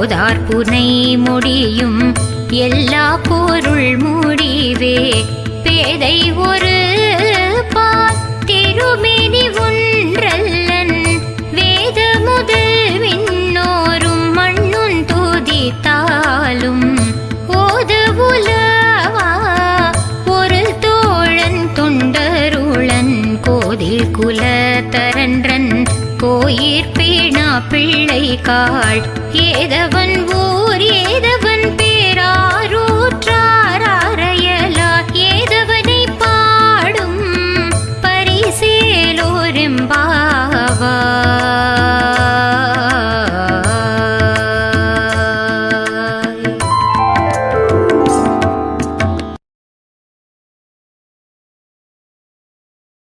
போதார்புனை முடியும் எல்லா பொருள் முடிவே பேதை ஒரு பால் திருமேனி ஒன்றல்லன் வேத முதல் விண்ணோரும் மண்ணுன் துதித்தாலும் ஓது உலவா ஒரு தோழன் தொண்டருளன் கோதில் குலத்தரன்றன் கோயிற்பேணா பிள்ளை காள் ஏதவன் ஊர் ஏதவன்